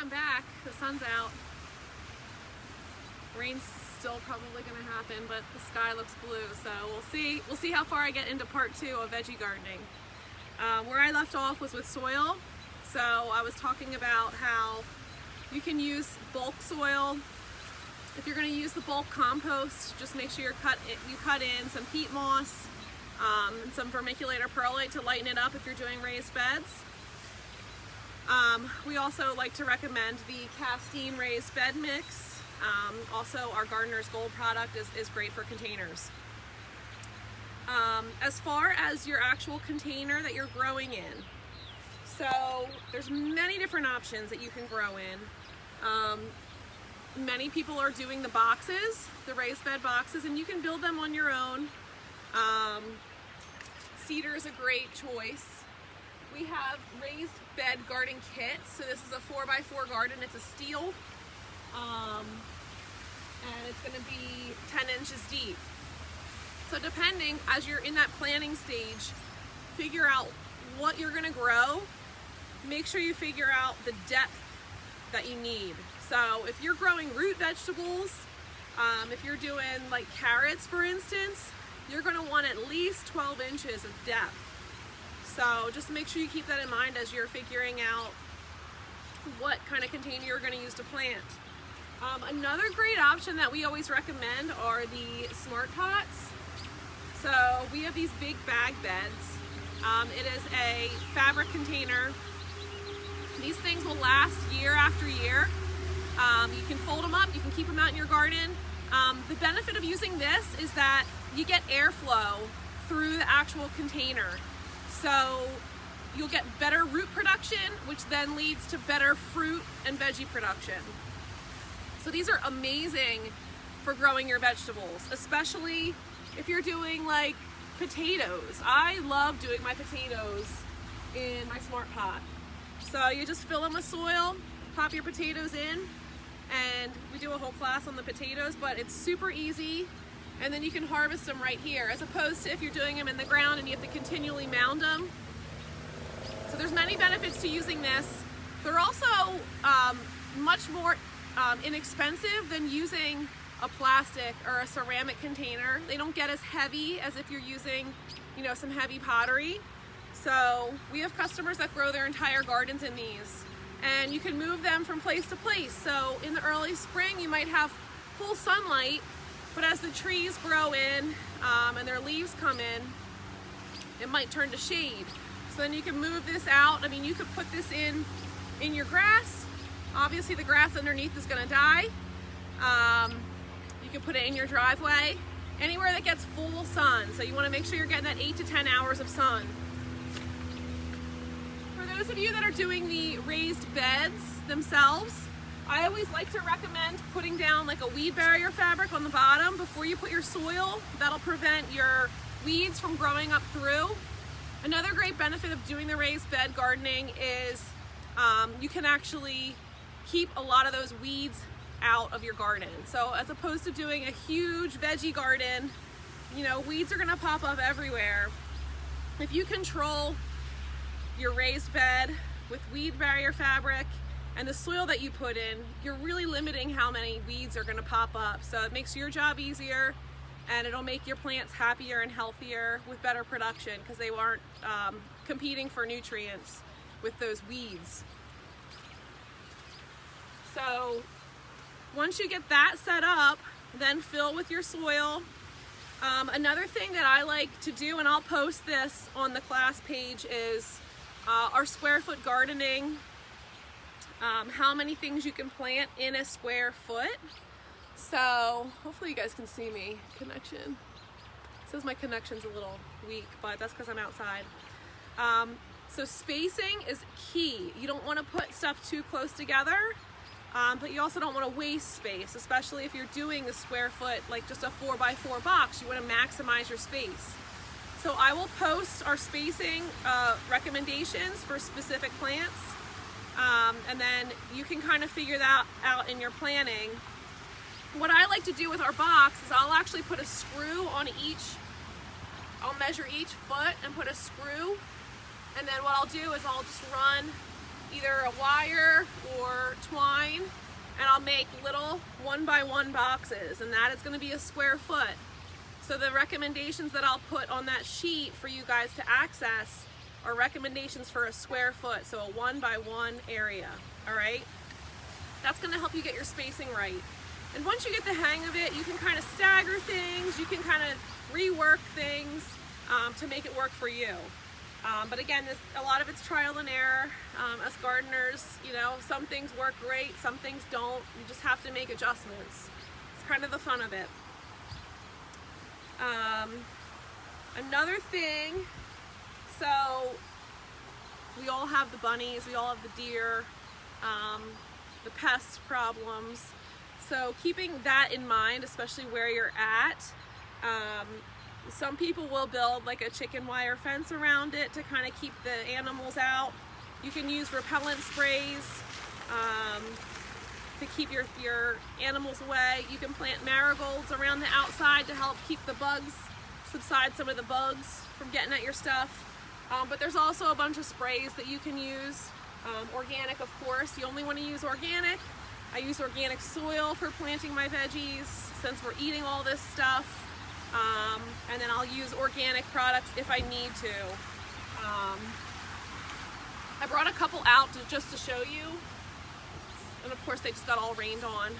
I'm back. The sun's out. Rain's still probably going to happen, but the sky looks blue, so we'll see how far I get into part 2 of veggie gardening. Where I left off was with soil. So I was talking about how you can use bulk soil. If you're going to use the bulk compost, just make sure you cut in some peat moss, and some vermiculate or perlite to lighten it up if you're doing raised beds. We also like to recommend the Castine raised bed mix. Also, our Gardener's Gold product is great for containers. As far as your actual container that you're growing in, so there's many different options that you can grow in. Many people are doing the boxes, the raised bed boxes, and you can build them on your own. Cedar is a great choice. We have raised bed garden kits. So this is a 4x4 garden. It's a steel, and it's going to be 10 inches deep. So depending, as you're in that planning stage, figure out what you're going to grow. Make sure you figure out the depth that you need. So if you're growing root vegetables, if you're doing like carrots, for instance, you're going to want at least 12 inches of depth. So just make sure you keep that in mind as you're figuring out what kind of container you're going to use to plant. Another great option that we always recommend are the smart pots. So we have these big bag beds. It is a fabric container. These things will last year after year. You can fold them up, you can keep them out in your garden. The benefit of using this is that you get airflow through the actual container. So you'll get better root production, which then leads to better fruit and veggie production. So these are amazing for growing your vegetables, especially if you're doing like potatoes. I love doing my potatoes in my smart pot. So you just fill them with soil, pop your potatoes in, and we do a whole class on the potatoes, but it's super easy. And then you can harvest them right here, as opposed to if you're doing them in the ground and you have to continually mound them. So there's many benefits to using this. They're also much more inexpensive than using a plastic or a ceramic container. They don't get as heavy as if you're using, some heavy pottery. So we have customers that grow their entire gardens in these, and you can move them from place to place. So in the early spring, you might have full sunlight, but as the trees grow in and their leaves come in, it might turn to shade. So then you can move this out. I mean, you could put this in your grass. Obviously the grass underneath is gonna die. You can put it in your driveway, anywhere that gets full sun. So you wanna make sure you're getting that 8 to 10 hours of sun. For those of you that are doing the raised beds themselves, I always like to recommend putting down like a weed barrier fabric on the bottom before you put your soil. That'll prevent your weeds from growing up through. Another great benefit of doing the raised bed gardening is you can actually keep a lot of those weeds out of your garden. So as opposed to doing a huge veggie garden, weeds are gonna pop up everywhere. If you control your raised bed with weed barrier fabric and the soil that you put in, you're really limiting how many weeds are gonna pop up. So it makes your job easier, and it'll make your plants happier and healthier with better production because they aren't competing for nutrients with those weeds. So once you get that set up, then fill with your soil. Another thing that I like to do, and I'll post this on the class page, is our square foot gardening. How many things you can plant in a square foot. So hopefully you guys can see me. Connection. It says my connection's a little weak, but that's because I'm outside. So spacing is key. You don't want to put stuff too close together, but you also don't want to waste space, especially if you're doing a square foot, like just a 4x4 box. You want to maximize your space. So I will post our spacing recommendations for specific plants. And then you can kind of figure that out in your planning. What I like to do with our box is I'll actually put a screw on I'll measure each foot and put a screw, and then what I'll do is I'll just run either a wire or twine, and I'll make little 1x1 boxes, and that is going to be a square foot. So the recommendations that I'll put on that sheet for you guys to access are recommendations for a square foot, so a 1x1 area, all right? That's going to help you get your spacing right. And once you get the hang of it, you can kind of stagger things, you can kind of rework things to make it work for you. But again, a lot of it's trial and error. Us gardeners, you know, some things work great, some things don't. You just have to make adjustments. It's kind of the fun of it. Another thing, so we all have the bunnies, we all have the deer, the pest problems. So keeping that in mind, especially where you're at, some people will build like a chicken wire fence around it to kind of keep the animals out. You can use repellent sprays to keep your animals away. You can plant marigolds around the outside to help keep the bugs, subside some of the bugs from getting at your stuff. But there's also a bunch of sprays that you can use. Organic, of course. You only want to use organic. I use organic soil for planting my veggies since we're eating all this stuff. And then I'll use organic products if I need to. I brought a couple out just to show you. And of course they just got all rained on.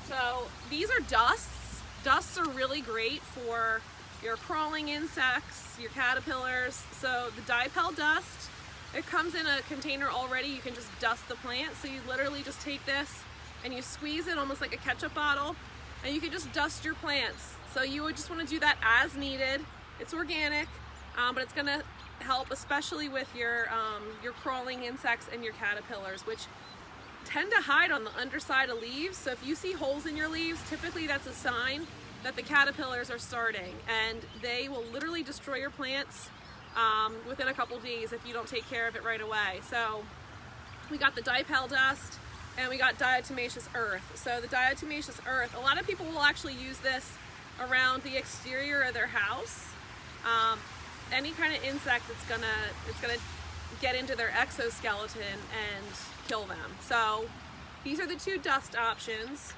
So these are dusts. Dusts are really great for your crawling insects, your caterpillars. So the dipel dust, it comes in a container already. You can just dust the plant. So you literally just take this and you squeeze it almost like a ketchup bottle, and you can just dust your plants. So you would just want to do that as needed. It's organic, but it's going to help especially with your crawling insects and your caterpillars, which tend to hide on the underside of leaves. So if you see holes in your leaves, typically that's a sign that the caterpillars are starting, and they will literally destroy your plants within a couple days if you don't take care of it right away. So we got the dipel dust and we got diatomaceous earth. So the diatomaceous earth, a lot of people will actually use this around the exterior of their house. Any kind of insect it's gonna get into their exoskeleton and kill them. So these are the two dust options.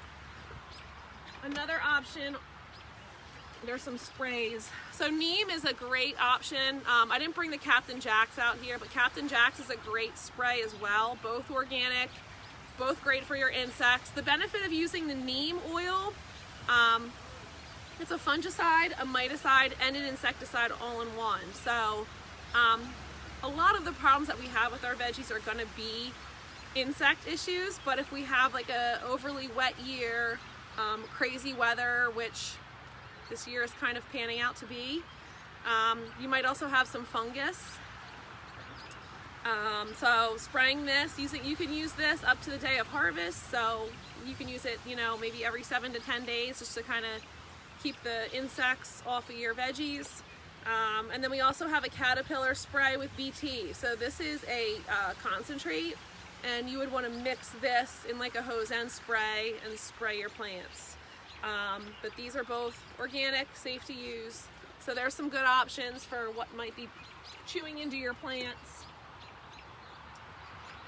Another option, there's some sprays. So neem is a great option. I didn't bring the Captain Jack's out here, but Captain Jack's is a great spray as well. Both organic, both great for your insects. The benefit of using the neem oil, it's a fungicide, a miticide, and an insecticide all in one. So a lot of the problems that we have with our veggies are going to be insect issues, but if we have like a overly wet year, crazy weather, which this year is kind of panning out to be, you might also have some fungus. So spraying this, you can use this up to the day of harvest, so you can use it, you know, maybe every 7 to 10 days just to kind of keep the insects off of your veggies. And then we also have a caterpillar spray with BT. So this is a concentrate, and you would want to mix this in like a hose end spray and spray your plants. But these are both organic, safe to use. So there's some good options for what might be chewing into your plants.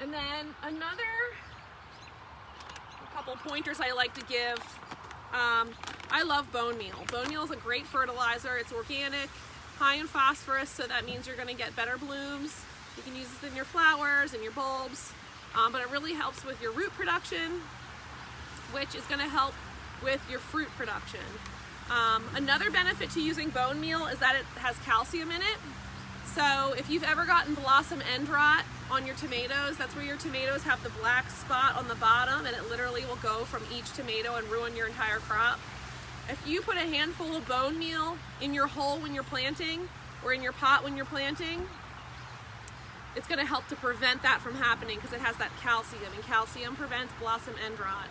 And then a couple pointers I like to give. I love bone meal. Bone meal is a great fertilizer. It's organic, high in phosphorus, so that means you're going to get better blooms. You can use this in your flowers and your bulbs, but it really helps with your root production, which is going to help with your fruit production. Another benefit to using bone meal is that it has calcium in it. So if you've ever gotten blossom end rot on your tomatoes, that's where your tomatoes have the black spot on the bottom, and it literally will go from each tomato and ruin your entire crop. If you put a handful of bone meal in your hole when you're planting, or in your pot when you're planting, it's going to help to prevent that from happening because it has that calcium, and calcium prevents blossom end rot.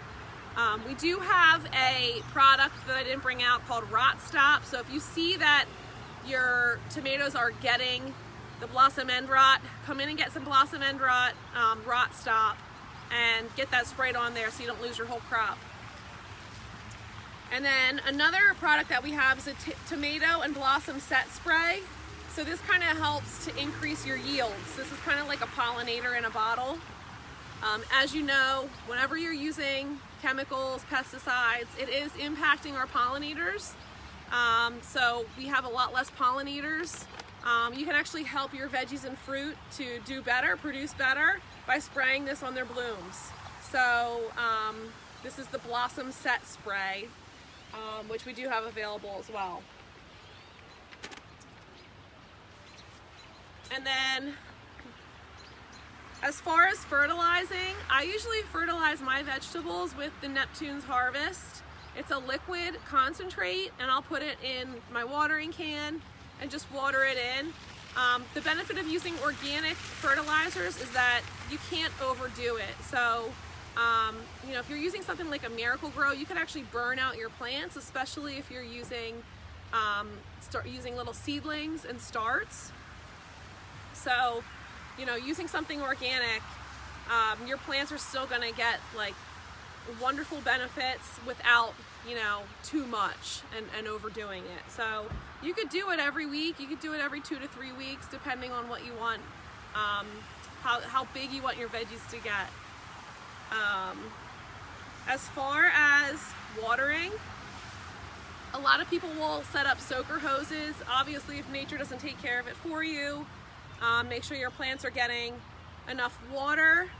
We do have a product that I didn't bring out called Rot Stop. So if you see that your tomatoes are getting the blossom end rot, come in and get some blossom end rot, Rot Stop, and get that sprayed on there so you don't lose your whole crop. And then another product that we have is a tomato and blossom set spray. So this kind of helps to increase your yields. This is kind of like a pollinator in a bottle. As you know, whenever you're using chemicals, pesticides, it is impacting our pollinators. So we have a lot less pollinators. You can actually help your veggies and fruit to do better, produce better, by spraying this on their blooms. So this is the Blossom Set Spray, which we do have available as well. And then as far as fertilizing, I usually fertilize my vegetables with the Neptune's Harvest. It's a liquid concentrate, and I'll put it in my watering can and just water it in. The benefit of using organic fertilizers is that you can't overdo it. So, you know, if you're using something like a Miracle Grow, you could actually burn out your plants, especially if you're using using little seedlings and starts. So, you know, using something organic, your plants are still going to get like wonderful benefits without, you know, too much and overdoing it. So you could do it every week. You could do it every 2 to 3 weeks, depending on what you want, how big you want your veggies to get. As far as watering, a lot of people will set up soaker hoses. Obviously, if nature doesn't take care of it for you, make sure your plants are getting enough water.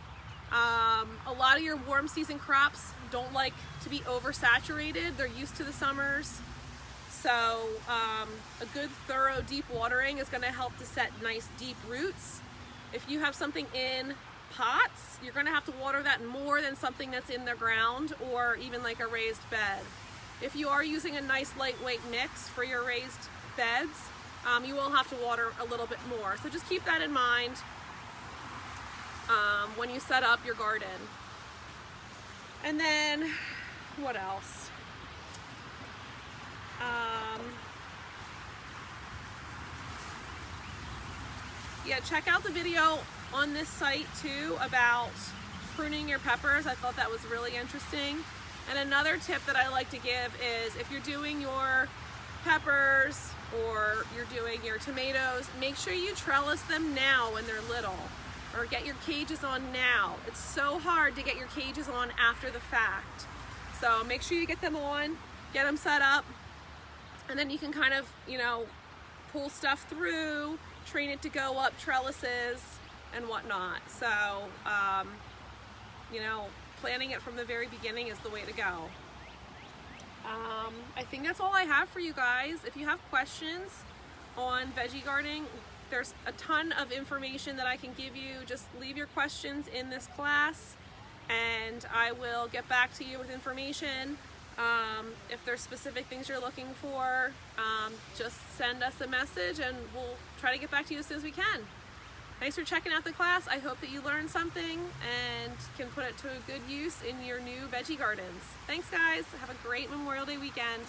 A lot of your warm season crops don't like to be oversaturated. They're used to the summers. So a good thorough deep watering is going to help to set nice deep roots. If you have something in pots, you're going to have to water that more than something that's in the ground or even like a raised bed. If you are using a nice lightweight mix for your raised beds, you will have to water a little bit more. So just keep that in mind when you set up your garden. And then, what else? Yeah, check out the video on this site too about pruning your peppers. I thought that was really interesting. And another tip that I like to give is if you're doing your peppers or you're doing your tomatoes, make sure you trellis them now when they're little, or get your cages on now. It's so hard to get your cages on after the fact. So make sure you get them on, get them set up, and then you can kind of, you know, pull stuff through, train it to go up trellises and whatnot. So, you know, planning it from the very beginning is the way to go. I think that's all I have for you guys. If you have questions on veggie gardening, there's a ton of information that I can give you. Just leave your questions in this class and I will get back to you with information. If there's specific things you're looking for, just send us a message and we'll try to get back to you as soon as we can. Thanks for checking out the class. I hope that you learned something and can put it to a good use in your new veggie gardens. Thanks guys. Have a great Memorial Day weekend.